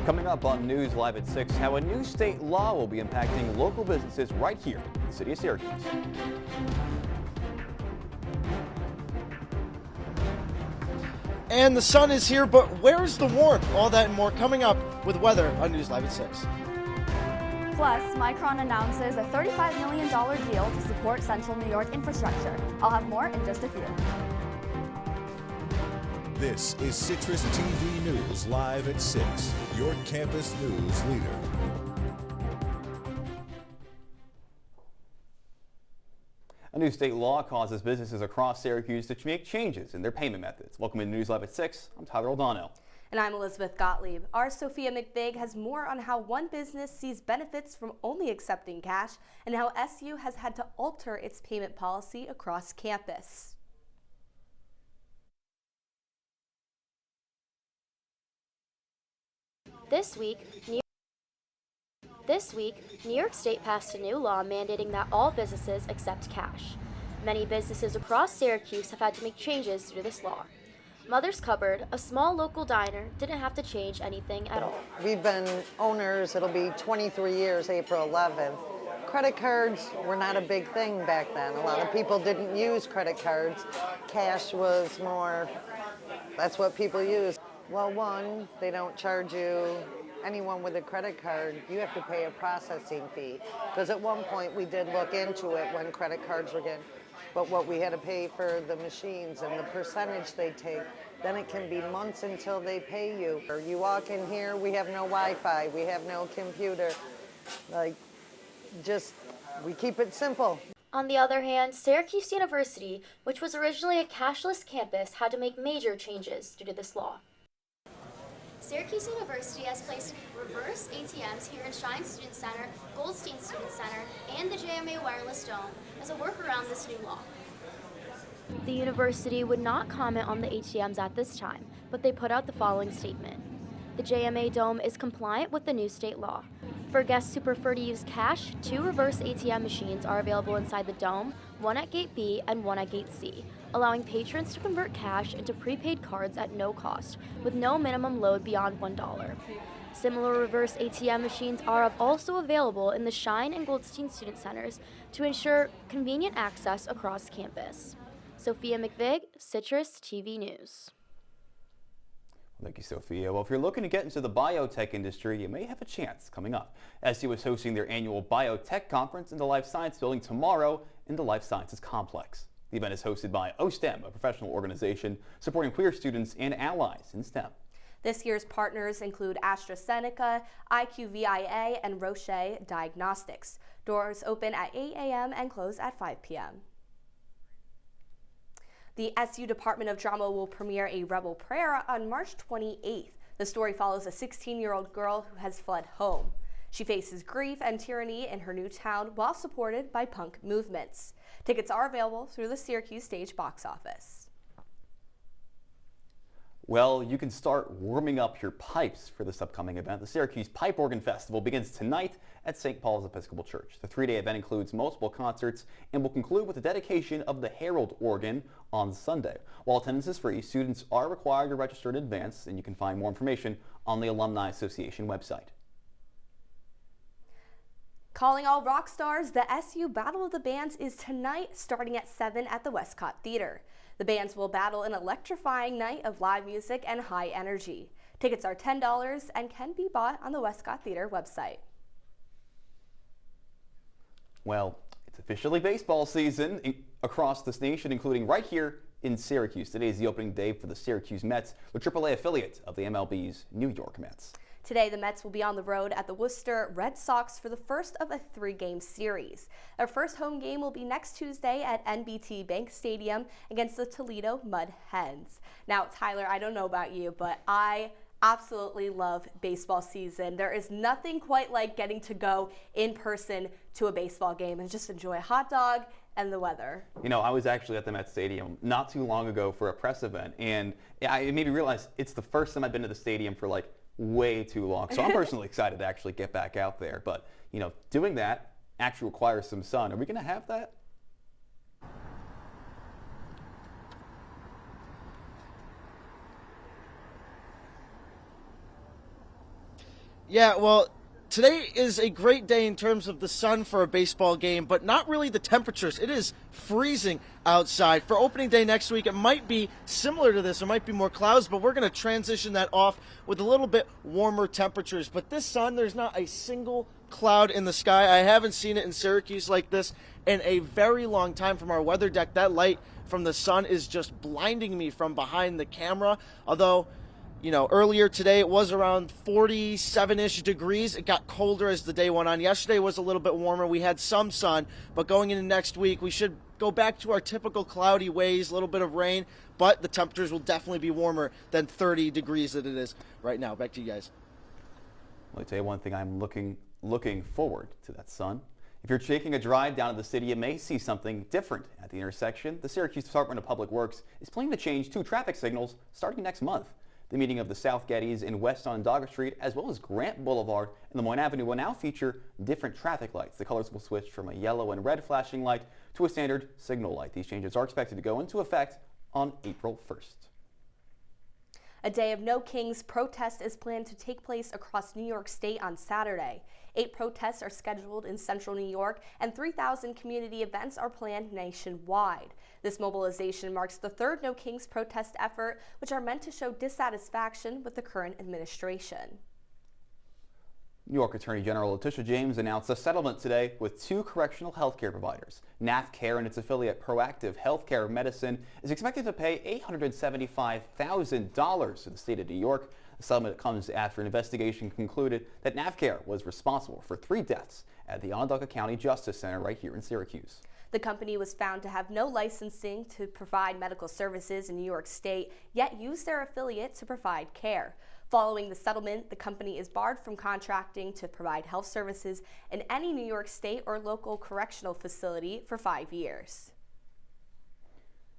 Coming up on News Live at 6, how a new state law will be impacting local businesses right here in the city of Syracuse. And the sun is here, but where's the warmth? All that and more coming up with weather on News Live at 6. Plus, Micron announces a $35 million deal to support Central New York infrastructure. I'll have more in just a few. This is CitrusTV News Live at 6, your campus news leader. A new state law causes businesses across Syracuse to make changes in their payment methods. Welcome to News Live at 6. I'm Tyler Oldano. And I'm Elizabeth Gottlieb. Our Sophia McVig has more on how one business sees benefits from only accepting cash and how SU has had to alter its payment policy across campus. This week, New York State passed a new law mandating that all businesses accept cash. Many businesses across Syracuse have had to make changes due to this law. Mother's Cupboard, a small local diner, didn't have to change anything at all. We've been owners, it'll be 23 years, April 11th. Credit cards were not a big thing back then. A lot of people didn't use credit cards. Cash was more, that's what people used. Well, one, they don't charge you, anyone with a credit card, you have to pay a processing fee. Because at one point we did look into it when credit cards were getting, but what we had to pay for the machines and the percentage they take, then it can be months until they pay you. Or you walk in here, we have no Wi-Fi, we have no computer. Like, just, we keep it simple. On the other hand, Syracuse University, which was originally a cashless campus, had to make major changes due to this law. Syracuse University has placed reverse ATMs here in Shine Student Center, Goldstein Student Center, and the JMA Wireless Dome as a workaround this new law. The university would not comment on the ATMs at this time, but they put out the following statement. The JMA Dome is compliant with the new state law. For guests who prefer to use cash, 2 reverse ATM machines are available inside the Dome, one at Gate B and one at Gate C, allowing patrons to convert cash into prepaid cards at no cost, with no minimum load beyond $1. Similar reverse ATM machines are also available in the Shine and Goldstein Student Centers to ensure convenient access across campus. Sophia McVig, Citrus TV News. Thank you, Sophia. Well, if you're looking to get into the biotech industry, you may have a chance coming up. SU is hosting their annual Biotech Conference in the Life Science Building tomorrow in the Life Sciences Complex. The event is hosted by OSTEM, a professional organization supporting queer students and allies in STEM. This year's partners include AstraZeneca, IQVIA, and Roche Diagnostics. Doors open at 8 a.m. and close at 5 p.m. The SU Department of Drama will premiere a Rebel Prayer on March 28th. The story follows a 16-year-old girl who has fled home. She faces grief and tyranny in her new town while supported by punk movements. Tickets are available through the Syracuse Stage box office. Well, you can start warming up your pipes for this upcoming event. The Syracuse Pipe Organ Festival begins tonight at St. Paul's Episcopal Church. The 3-day event includes multiple concerts and will conclude with the dedication of the Herald organ on Sunday. While attendance is free, students are required to register in advance, and you can find more information on the Alumni Association website. Calling all rock stars, the SU Battle of the Bands is tonight starting at 7 at the Westcott Theater. The bands will battle an electrifying night of live music and high energy. Tickets are $10 and can be bought on the Westcott Theater website. Well, it's officially baseball season across this nation, including right here in Syracuse. Today is the opening day for the Syracuse Mets, the AAA affiliate of the MLB's New York Mets. Today, the Mets will be on the road at the Worcester Red Sox for the first of a 3-game series. Their first home game will be next Tuesday at NBT Bank Stadium against the Toledo Mud Hens. Now, Tyler, I don't know about you, but I absolutely love baseball season. There is nothing quite like getting to go in person to a baseball game and just enjoy a hot dog and the weather. You know, I was actually at the Met Stadium not too long ago for a press event, and it made me realize it's the first time I've been to the stadium for like way too long. So I'm personally excited to actually get back out there. But, you know, doing that actually requires some sun. Are we going to have that? Yeah, well, today is a great day in terms of the sun for a baseball game, but not really the temperatures. It is freezing outside. For opening day next week, it might be similar to this. There might be more clouds, but we're going to transition that off with a little bit warmer temperatures. But this sun, there's not a single cloud in the sky. I haven't seen it in Syracuse like this in a very long time from our weather deck. That light from the sun is just blinding me from behind the camera. Although, you know, earlier today it was around 47-ish degrees. It got colder as the day went on. Yesterday was a little bit warmer. We had some sun, but going into next week, we should go back to our typical cloudy ways, a little bit of rain, but the temperatures will definitely be warmer than 30 degrees that it is right now. Back to you guys. Let me tell you one thing, I'm looking forward to that sun. If you're taking a drive down to the city, you may see something different at the intersection. The Syracuse Department of Public Works is planning to change 2 traffic signals starting next month. The meeting of the South Gettys and West Onondaga Street, as well as Grant Boulevard and Lemoyne Avenue, will now feature different traffic lights. The colors will switch from a yellow and red flashing light to a standard signal light. These changes are expected to go into effect on April 1st. A day of No Kings protest is planned to take place across New York State on Saturday. 8 protests are scheduled in central New York, and 3,000 community events are planned nationwide. This mobilization marks the 3rd No Kings protest effort, which are meant to show dissatisfaction with the current administration. New York Attorney General Letitia James announced a settlement today with 2 correctional health care providers. NAFCare and its affiliate Proactive Healthcare Medicine is expected to pay $875,000 to the state of New York. The settlement comes after an investigation concluded that NAFCare was responsible for 3 deaths at the Onondaga County Justice Center right here in Syracuse. The company was found to have no licensing to provide medical services in New York State, yet used their affiliate to provide care. Following the settlement, the company is barred from contracting to provide health services in any New York State or local correctional facility for 5 years.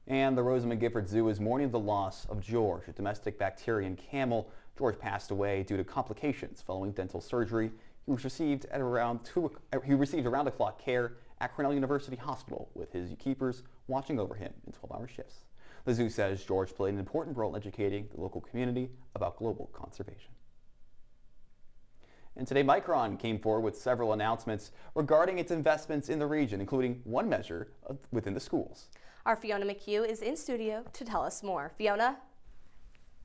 And the Rosamond Gifford Zoo is mourning the loss of George, a domestic bacterian camel. George passed away due to complications following dental surgery. He received around the clock care at Cornell University Hospital, with his keepers watching over him in 12-hour shifts. The zoo says George played an important role in educating the local community about global conservation. And today, Micron came forward with several announcements regarding its investments in the region, including one measure within the schools. Our Fiona McHugh is in studio to tell us more. Fiona?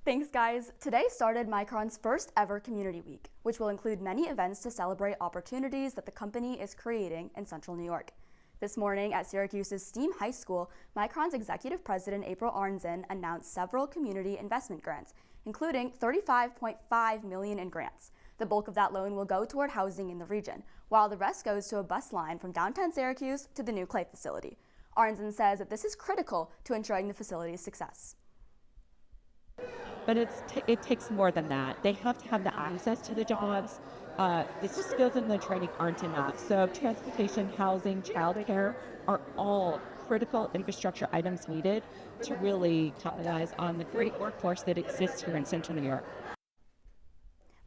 Thanks, guys. Today started Micron's first ever Community Week, which will include many events to celebrate opportunities that the company is creating in Central New York. This morning at Syracuse's STEAM High School, Micron's executive president April Arnzen announced several community investment grants, including $35.5 million in grants. The bulk of that loan will go toward housing in the region, while the rest goes to a bus line from downtown Syracuse to the new Clay facility. Arnzen says that this is critical to ensuring the facility's success. But it takes more than that. They have to have the access to the jobs. The skills and the training aren't enough. So transportation, housing, childcare are all critical infrastructure items needed to really capitalize on the great workforce that exists here in Central New York.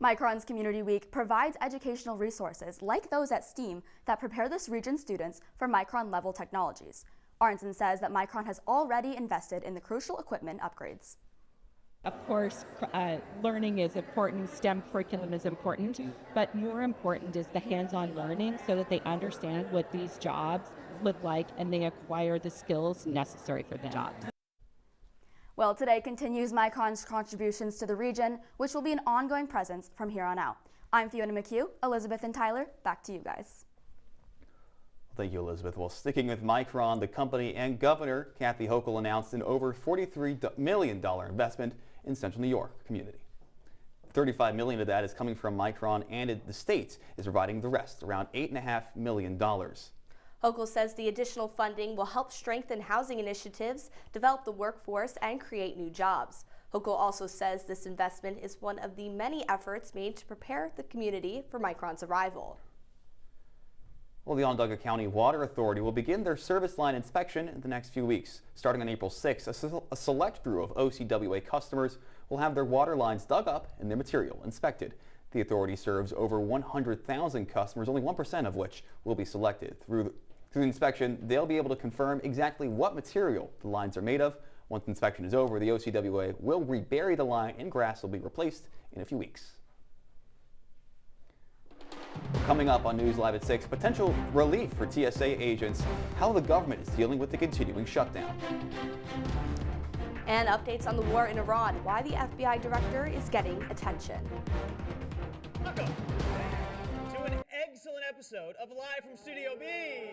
Micron's Community Week provides educational resources like those at STEAM that prepare this region's students for Micron-level technologies. Arnzen says that Micron has already invested in the crucial equipment upgrades. Of course, learning is important, STEM curriculum is important, but more important is the hands-on learning so that they understand what these jobs look like and they acquire the skills necessary for the jobs. Well, today continues Micron's contributions to the region, which will be an ongoing presence from here on out. I'm Fiona McHugh, Elizabeth and Tyler, back to you guys. Thank you, Elizabeth. Well, sticking with Micron, the company and Governor Kathy Hochul announced an over $43 million investment in Central New York community. $35 million of that is coming from Micron, and the state is providing the rest, around $8.5 million. Hochul says the additional funding will help strengthen housing initiatives, develop the workforce, and create new jobs. Hochul also says this investment is one of the many efforts made to prepare the community for Micron's arrival. Well, the Onondaga County Water Authority will begin their service line inspection in the next few weeks. Starting on April 6th, a select crew of OCWA customers will have their water lines dug up and their material inspected. The authority serves over 100,000 customers, only 1% of which will be selected. Through the inspection, they'll be able to confirm exactly what material the lines are made of. Once inspection is over, the OCWA will rebury the line and grass will be replaced in a few weeks. Coming up on News Live at 6, potential relief for TSA agents, how the government is dealing with the continuing shutdown. And updates on the war in Iran, why the FBI director is getting attention. Welcome to an excellent episode of Live from Studio B.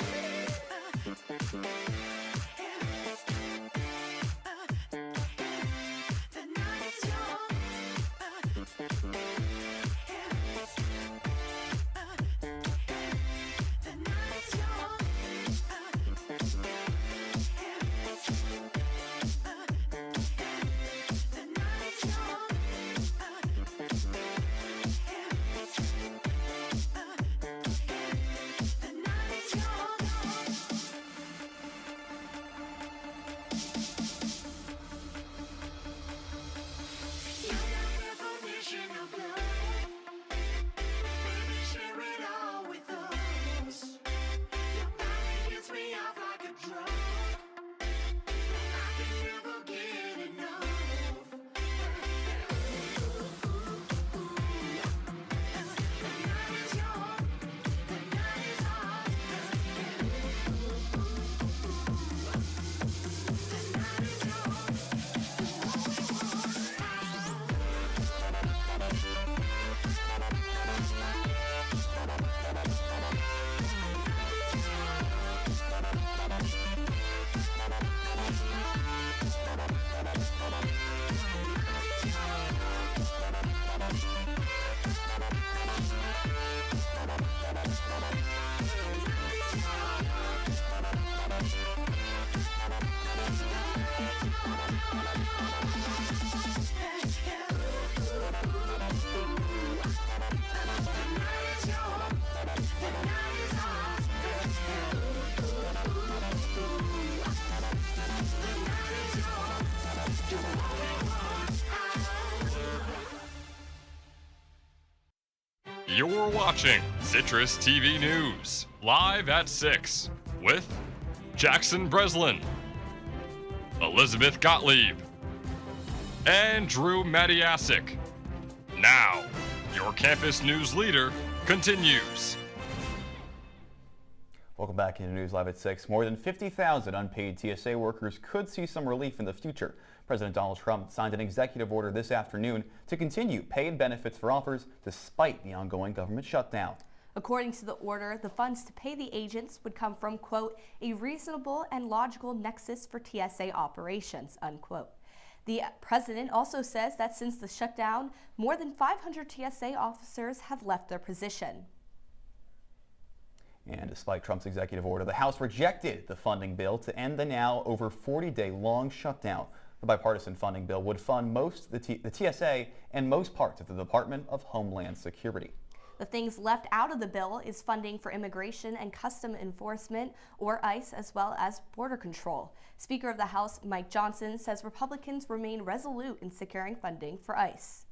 You're watching Citrus TV News, live at 6, with Jackson Breslin, Elizabeth Gottlieb, and Drew Matyasik. Now, your campus news leader continues. Welcome back into News Live at 6. More than 50,000 unpaid TSA workers could see some relief in the future. President Donald Trump signed an executive order this afternoon to continue paid benefits for offers despite the ongoing government shutdown. According to the order, the funds to pay the agents would come from, quote, a reasonable and logical nexus for TSA operations, unquote. The president also says that since the shutdown, more than 500 TSA officers have left their position. And despite Trump's executive order, the House rejected the funding bill to end the now over 40-day-long shutdown. The bipartisan funding bill would fund most the TSA and most parts of the Department of Homeland Security. The things left out of the bill is funding for Immigration and Custom Enforcement, or ICE, as well as border control. Speaker of the House Mike Johnson says Republicans remain resolute in securing funding for ICE.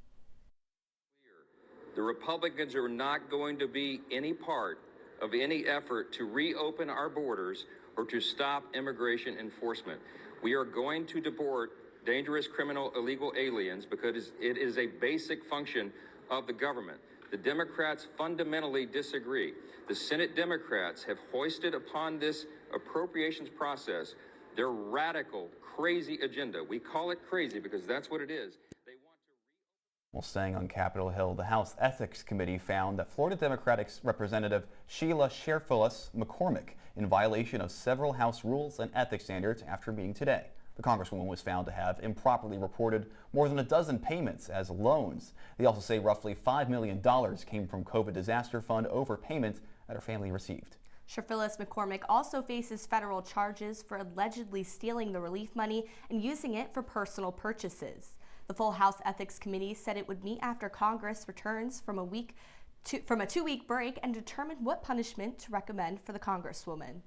The Republicans are not going to be any part of any effort to reopen our borders or to stop immigration enforcement. We are going to deport dangerous criminal illegal aliens because it is a basic function of the government. The Democrats fundamentally disagree. The Senate Democrats have hoisted upon this appropriations process their radical, crazy agenda. We call it crazy because that's what it is. While staying on Capitol Hill, the House Ethics Committee found that Florida Democratic Representative Sheila Sherfulis McCormick in violation of several House rules and ethics standards after a meeting today. The Congresswoman was found to have improperly reported more than a dozen payments as loans. They also say roughly $5 million came from COVID disaster fund overpayment that her family received. Sherfulis McCormick also faces federal charges for allegedly stealing the relief money and using it for personal purchases. The full House Ethics Committee said it would meet after Congress returns from a two-week break and determine what punishment to recommend for the Congresswoman.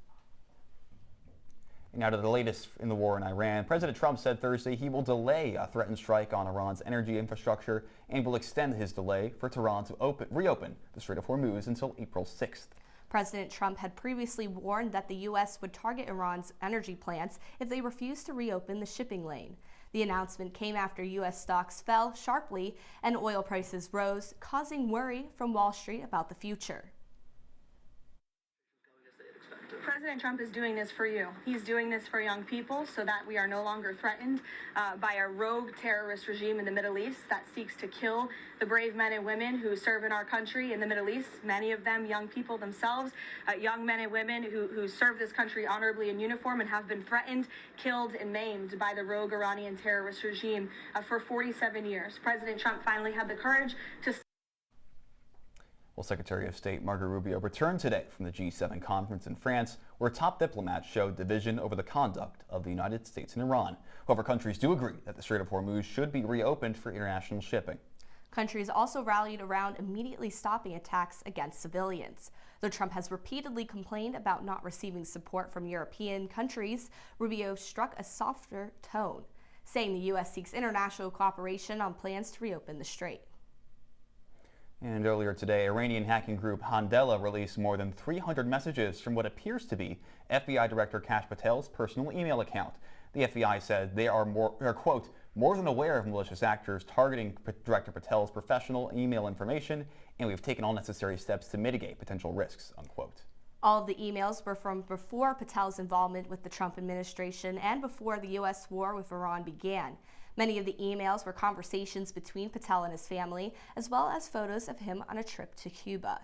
Now to the latest in the war in Iran. President Trump said Thursday he will delay a threatened strike on Iran's energy infrastructure and will extend his delay for Tehran to reopen the Strait of Hormuz until April 6th. President Trump had previously warned that the U.S. would target Iran's energy plants if they refused to reopen the shipping lane. The announcement came after U.S. stocks fell sharply and oil prices rose, causing worry from Wall Street about the future. President Trump is doing this for you. He's doing this for young people so that we are no longer threatened by a rogue terrorist regime in the Middle East that seeks to kill the brave men and women who serve in our country in the Middle East, many of them young people themselves, young men and women who serve this country honorably in uniform and have been threatened, killed, and maimed by the rogue Iranian terrorist regime for 47 years. President Trump finally had the courage to... Well, Secretary of State Marco Rubio returned today from the G7 conference in France, where top diplomats showed division over the conduct of the United States and Iran. However, countries do agree that the Strait of Hormuz should be reopened for international shipping. Countries also rallied around immediately stopping attacks against civilians. Though Trump has repeatedly complained about not receiving support from European countries, Rubio struck a softer tone, saying the U.S. seeks international cooperation on plans to reopen the strait. And earlier today, Iranian hacking group Handela released more than 300 messages from what appears to be FBI Director Kash Patel's personal email account. The FBI said they are quote, more than aware of malicious actors targeting Director Patel's professional email information, and we've taken all necessary steps to mitigate potential risks, unquote. All of the emails were from before Patel's involvement with the Trump administration and before the U.S. war with Iran began. Many of the emails were conversations between Patel and his family, as well as photos of him on a trip to Cuba.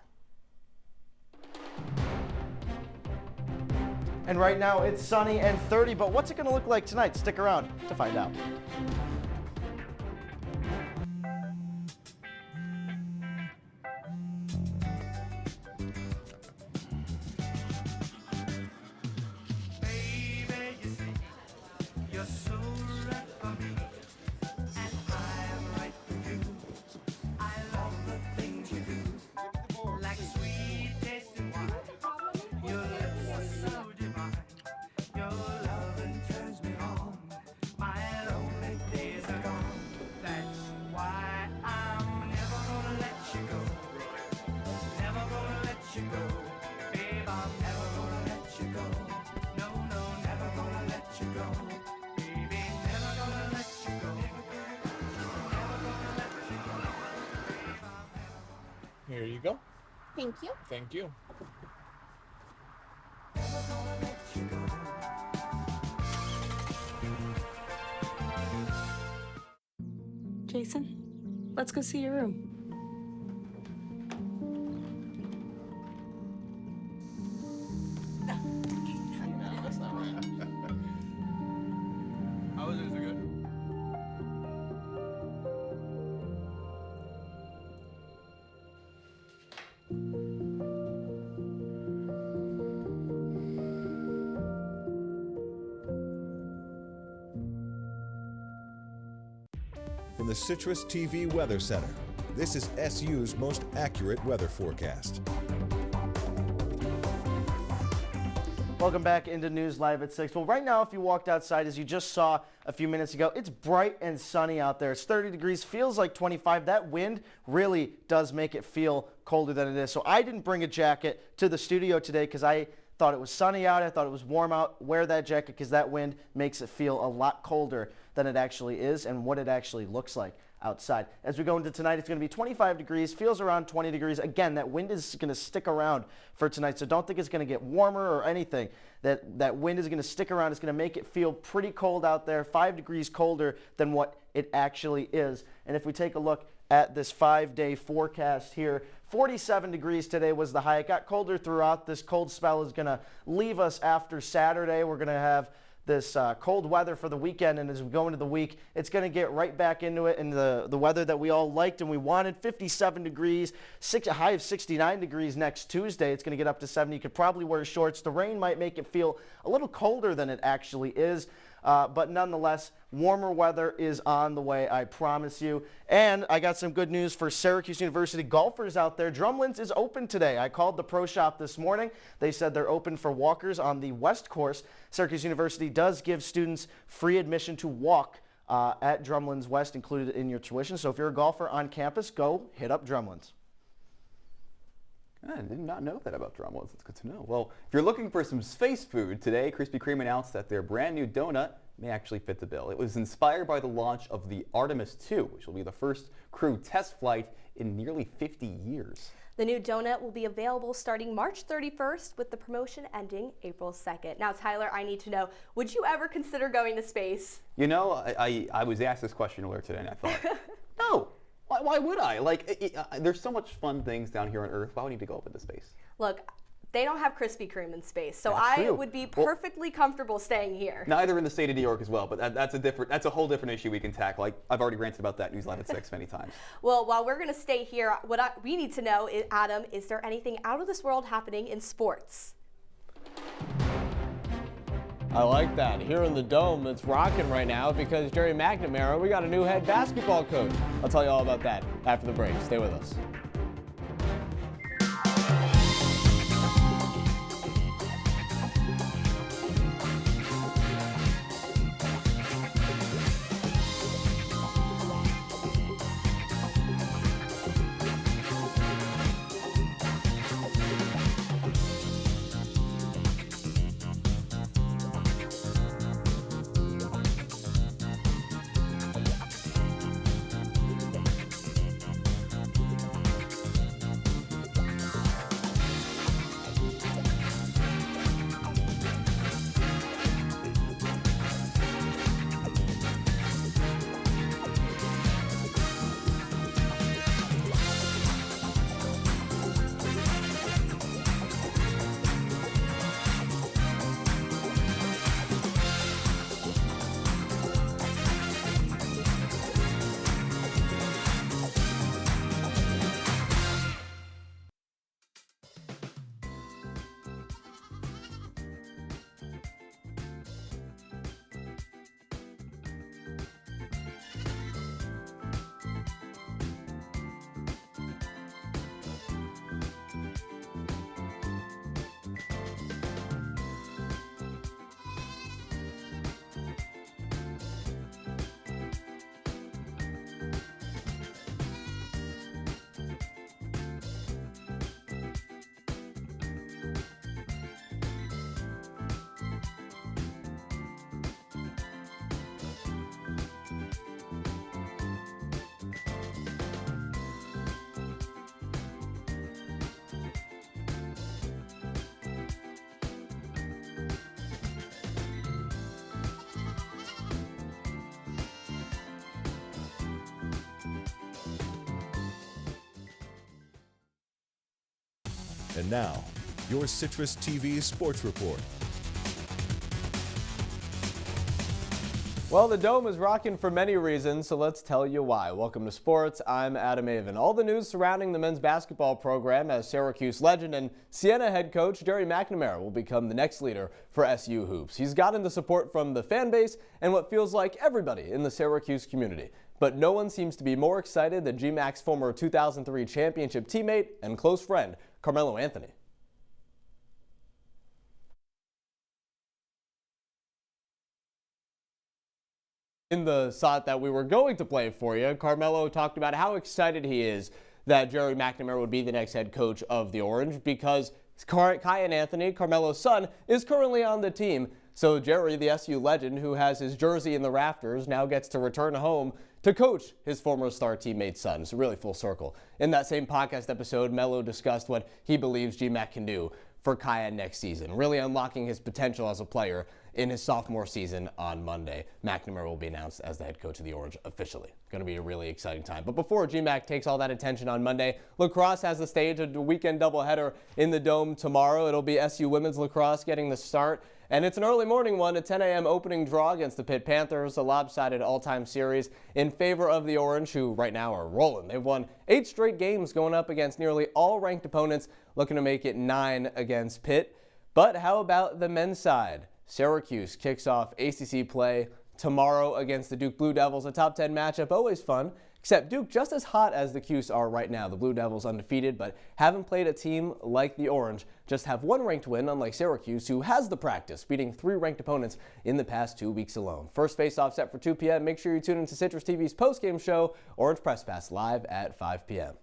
And right now it's sunny and 30, but what's it going to look like tonight? Stick around to find out. Here you go. Thank you. Thank you. Jason, let's go see your room. That's not right. How is it? Is it good? From the CitrusTV Weather Center, this is SU's most accurate weather forecast. Welcome back into News Live at 6. Well, right now, if you walked outside, as you just saw a few minutes ago, it's bright and sunny out there. It's 30 degrees, feels like 25. That wind really does make it feel colder than it is. So I didn't bring a jacket to the studio today because I thought it was sunny out. I thought it was warm out. Wear that jacket because that wind makes it feel a lot colder than it actually is and what it actually looks like outside. As we go into tonight, it's going to be 25 degrees, feels around 20 degrees. Again, that wind is going to stick around for tonight, so don't think it's going to get warmer or anything. That wind is going to stick around. It's going to make it feel pretty cold out there, 5 degrees colder than what it actually is. And if we take a look at this 5-day forecast here, 47 degrees today was the high. It got colder throughout. This cold spell is going to leave us after Saturday. We're going to have this cold weather for the weekend, and as we go into the week, it's going to get right back into it, and the weather that we all liked and we wanted, 57 degrees, a high of 69 degrees next Tuesday. It's going to get up to 70. You could probably wear shorts. The rain might make it feel a little colder than it actually is, but nonetheless, warmer weather is on the way, I promise you. And I got some good news for Syracuse University golfers out there. Drumlins is open today. I called the pro shop this morning. They said they're open for walkers on the West course. Syracuse University does give students free admission to walk at Drumlins West included in your tuition. So if you're a golfer on campus, go hit up Drumlins. I did not know that about Drumlins. It's good to know. Well, if you're looking for some space food today, Krispy Kreme announced that their brand new donut may actually fit the bill. It was inspired by the launch of the Artemis II, which will be the first crewed test flight in nearly 50 years. The new donut will be available starting March 31st with the promotion ending April 2nd. Now, Tyler, I need to know, would you ever consider going to space? You know, I was asked this question earlier today and I thought, no, why would I? Like, there's so much fun things down here on Earth. Why would I need to go up into space? Look, they don't have Krispy Kreme in space, so That's I true. would be perfectly comfortable staying here. Neither in the state of New York as well, but that's a whole different issue we can tackle. Like, I've already ranted about that News Live at 6 many times. Well, while we're going to stay here, we need to know, Adam, is there anything out of this world happening in sports? I like that. Here in the Dome, it's rocking right now because Jerry McNamara, we got a new head basketball coach. I'll tell you all about that after the break. Stay with us. And now, your CitrusTV Sports Report. Well, the Dome is rocking for many reasons, so let's tell you why. Welcome to sports. I'm Adam Avin. All the news surrounding the men's basketball program as Syracuse legend and Siena head coach Jerry McNamara will become the next leader for SU Hoops. He's gotten the support from the fan base and what feels like everybody in the Syracuse community. But no one seems to be more excited than GMAC's former 2003 championship teammate and close friend, Carmelo Anthony. In the shot that we were going to play for you, Carmelo talked about how excited he is that Jerry McNamara would be the next head coach of the Orange because Kyan Anthony, Carmelo's son, is currently on the team. So Jerry, the SU legend who has his jersey in the rafters, now gets to return home to coach his former star teammate's son. It's really full circle. In that same podcast episode, Melo discussed what he believes GMAC can do for Kyan next season, really unlocking his potential as a player in his sophomore season on Monday. McNamara will be announced as the head coach of the Orange officially. Going to be a really exciting time. But before GMAC takes all that attention on Monday, lacrosse has the stage of a weekend doubleheader in the Dome tomorrow. It'll be SU women's lacrosse getting the start. And it's an early morning one, a 10 a.m. opening draw against the Pitt Panthers, a lopsided all-time series in favor of the Orange, who right now are rolling. They've won 8 straight games going up against nearly all ranked opponents, looking to make it 9 against Pitt. But how about the men's side? Syracuse kicks off ACC play tomorrow against the Duke Blue Devils, a top 10 matchup, always fun. Except Duke just as hot as the Cuse are right now. The Blue Devils undefeated, but haven't played a team like the Orange. Just have 1 ranked win, unlike Syracuse, who has the practice, beating 3 ranked opponents in the past 2 weeks alone. First face-off set for 2 p.m. Make sure you tune into Citrus TV's postgame show, Orange Press Pass, live at 5 p.m.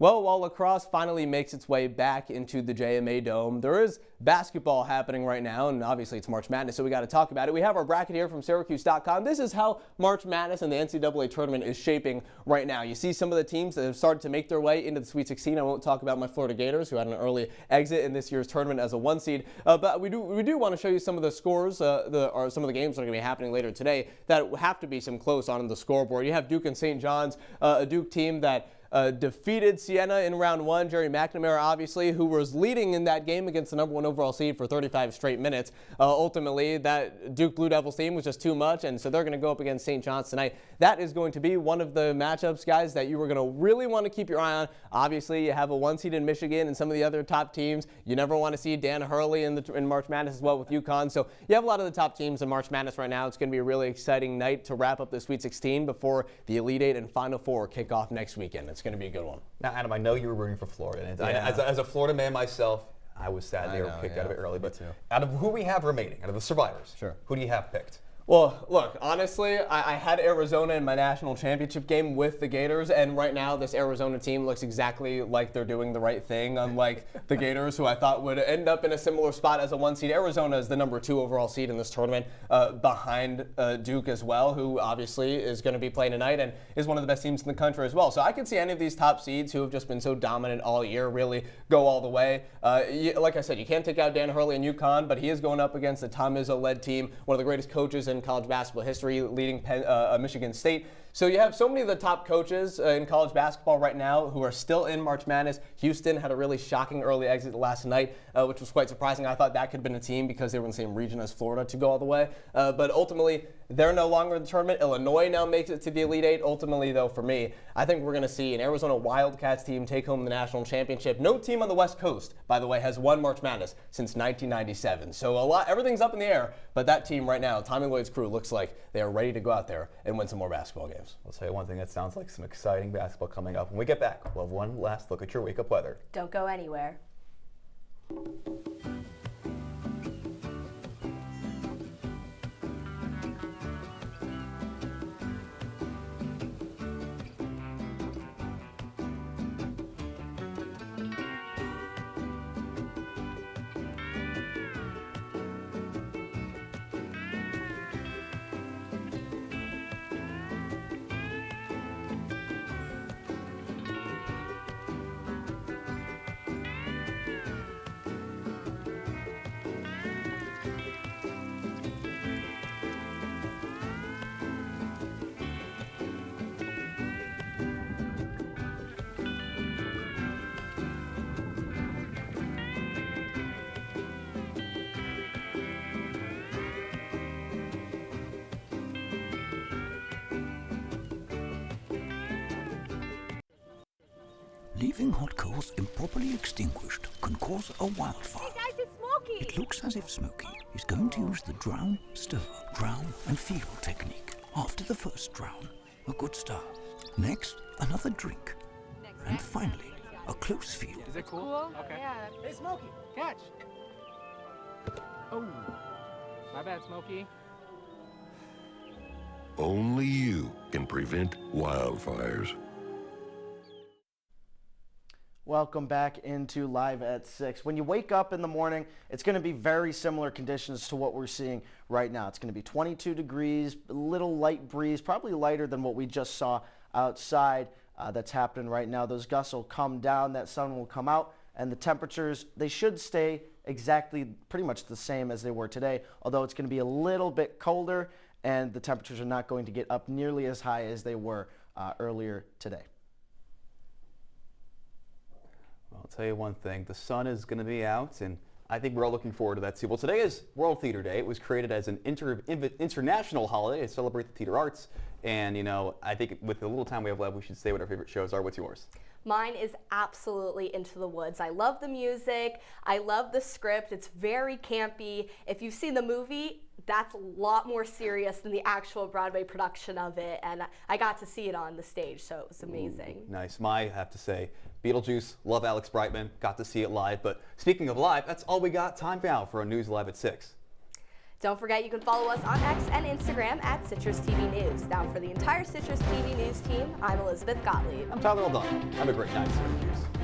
Well, while lacrosse finally makes its way back into the JMA Dome, there is basketball happening right now, and obviously it's March Madness, so we got to talk about it. We have our bracket here from Syracuse.com. This is how March Madness and the NCAA tournament is shaping right now. You see some of the teams that have started to make their way into the Sweet 16. I won't talk about my Florida Gators, who had an early exit in this year's tournament as a 1 seed, but we do want to show you some of the scores, or some of the games that are going to be happening later today that have to be some close on the scoreboard. You have Duke and St. John's, a Duke team that defeated Siena in round 1. Jerry McNamara, obviously, who was leading in that game against the #1 overall seed for 35 straight minutes. Ultimately, that Duke Blue Devils team was just too much, and so they're going to go up against St. John's tonight. That is going to be one of the matchups, guys, that you are going to really want to keep your eye on. Obviously, you have a 1 seed in Michigan and some of the other top teams. You never want to see Dan Hurley in March Madness as well with UConn. So you have a lot of the top teams in March Madness right now. It's going to be a really exciting night to wrap up the Sweet 16 before the Elite Eight and Final Four kick off next weekend. It's going to be a good one. Now, Adam, I know you were rooting for Florida. And as a Florida man myself, I was sad they were kicked out of it early. But out of who we have remaining, out of the survivors, who do you have picked? Well, look, honestly, I had Arizona in my national championship game with the Gators, and right now this Arizona team looks exactly like they're doing the right thing, unlike the Gators, who I thought would end up in a similar spot as a 1 seed. Arizona is the #2 overall seed in this tournament, behind Duke as well, who obviously is going to be playing tonight and is one of the best teams in the country as well. So I could see any of these top seeds who have just been so dominant all year really go all the way. Like I said, you can't take out Dan Hurley and UConn, but he is going up against the Tom Izzo-led team, one of the greatest coaches in college basketball history, leading Michigan State. So you have so many of the top coaches in college basketball right now who are still in March Madness. Houston had a really shocking early exit last night, which was quite surprising. I thought that could have been a team because they were in the same region as Florida to go all the way. But ultimately, they're no longer in the tournament. Illinois now makes it to the Elite Eight. Ultimately, though, for me, I think we're going to see an Arizona Wildcats team take home the national championship. No team on the West Coast, by the way, has won March Madness since 1997. So everything's up in the air, but that team right now, Tommy Lloyd's crew, looks like they are ready to go out there and win some more basketball games. I'll tell you one thing, that sounds like some exciting basketball coming up. When we get back, we'll have one last look at your wake-up weather. Don't go anywhere. Leaving hot coals improperly extinguished can cause a wildfire. Hey guys, it's Smokey! It looks as if Smokey is going to use the drown, stir, drown and feel technique. After the first drown, a good start. Next, another drink. And finally, a close feel. Is it cool? Okay. Yeah. Hey Smokey, catch! Oh, my bad, Smokey. Only you can prevent wildfires. Welcome back into Live at 6. When you wake up in the morning, it's going to be very similar conditions to what we're seeing right now. It's going to be 22 degrees, a little light breeze, probably lighter than what we just saw outside. That's happening right now. Those gusts will come down, that sun will come out, and the temperatures, they should stay exactly pretty much the same as they were today, although it's going to be a little bit colder, and the temperatures are not going to get up nearly as high as they were earlier today. I'll tell you one thing, the sun is going to be out, and I think we're all looking forward to that too. Well, today is World Theater Day. It was created as an international holiday to celebrate the theater arts, and you know, I think with the little time we have left, we should say what our favorite shows are. What's yours? Mine is absolutely Into the Woods. I love the music. I love the script. It's very campy. If you've seen the movie, that's a lot more serious than the actual Broadway production of it, and I got to see it on the stage, so it was amazing. Ooh, nice. I have to say, Beetlejuice, love Alex Brightman, got to see it live, but speaking of live, that's all we got time now for our News Live at 6. Don't forget you can follow us on X and Instagram at CitrusTV News. Now for the entire Citrus TV News team, I'm Elizabeth Gottlieb. I'm Tyler Oldano. Have a great night, Syracuse.